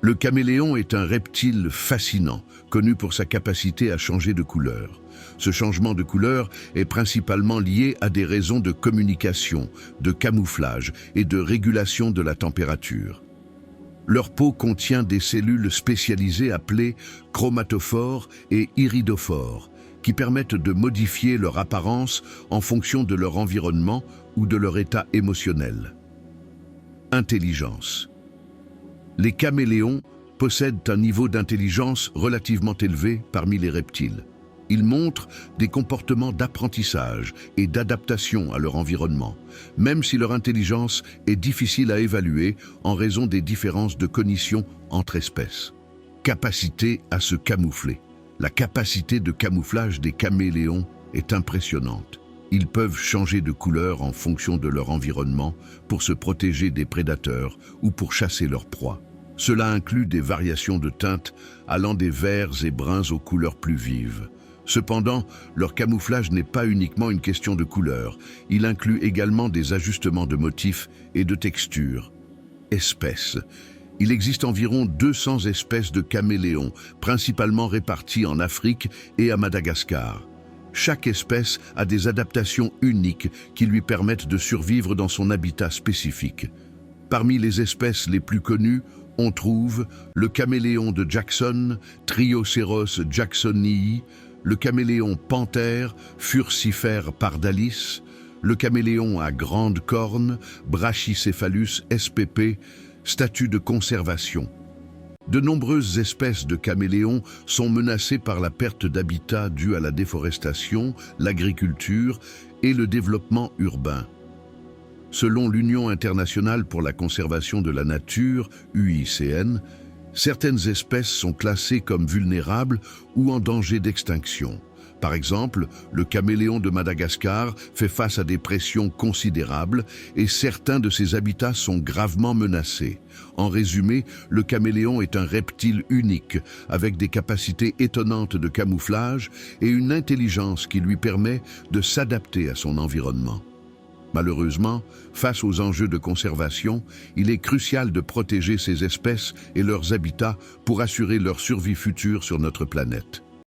Le caméléon est un reptile fascinant, connu pour sa capacité à changer de couleur. Ce changement de couleur est principalement lié à des raisons de communication, de camouflage et de régulation de la température. Leur peau contient des cellules spécialisées appelées chromatophores et iridophores, qui permettent de modifier leur apparence en fonction de leur environnement ou de leur état émotionnel. Intelligence. Les caméléons possèdent un niveau d'intelligence relativement élevé parmi les reptiles. Ils montrent des comportements d'apprentissage et d'adaptation à leur environnement, même si leur intelligence est difficile à évaluer en raison des différences de cognition entre espèces. Capacité à se camoufler. La capacité de camouflage des caméléons est impressionnante. Ils peuvent changer de couleur en fonction de leur environnement pour se protéger des prédateurs ou pour chasser leurs proies. Cela inclut des variations de teintes allant des verts et bruns aux couleurs plus vives. Cependant, leur camouflage n'est pas uniquement une question de couleur. Il inclut également des ajustements de motifs et de textures. Espèces. Il existe environ 200 espèces de caméléons, principalement réparties en Afrique et à Madagascar. Chaque espèce a des adaptations uniques qui lui permettent de survivre dans son habitat spécifique. Parmi les espèces les plus connues, on trouve le caméléon de Jackson, Trioceros jacksonii, le caméléon panthère, Furcifer pardalis, le caméléon à grandes cornes, Brachycephalus spp, statut de conservation. De nombreuses espèces de caméléons sont menacées par la perte d'habitat due à la déforestation, l'agriculture et le développement urbain. Selon l'Union internationale pour la conservation de la nature, UICN, certaines espèces sont classées comme vulnérables ou en danger d'extinction. Par exemple, le caméléon de Madagascar fait face à des pressions considérables et certains de ses habitats sont gravement menacés. En résumé, le caméléon est un reptile unique, avec des capacités étonnantes de camouflage et une intelligence qui lui permet de s'adapter à son environnement. Malheureusement, face aux enjeux de conservation, il est crucial de protéger ces espèces et leurs habitats pour assurer leur survie future sur notre planète.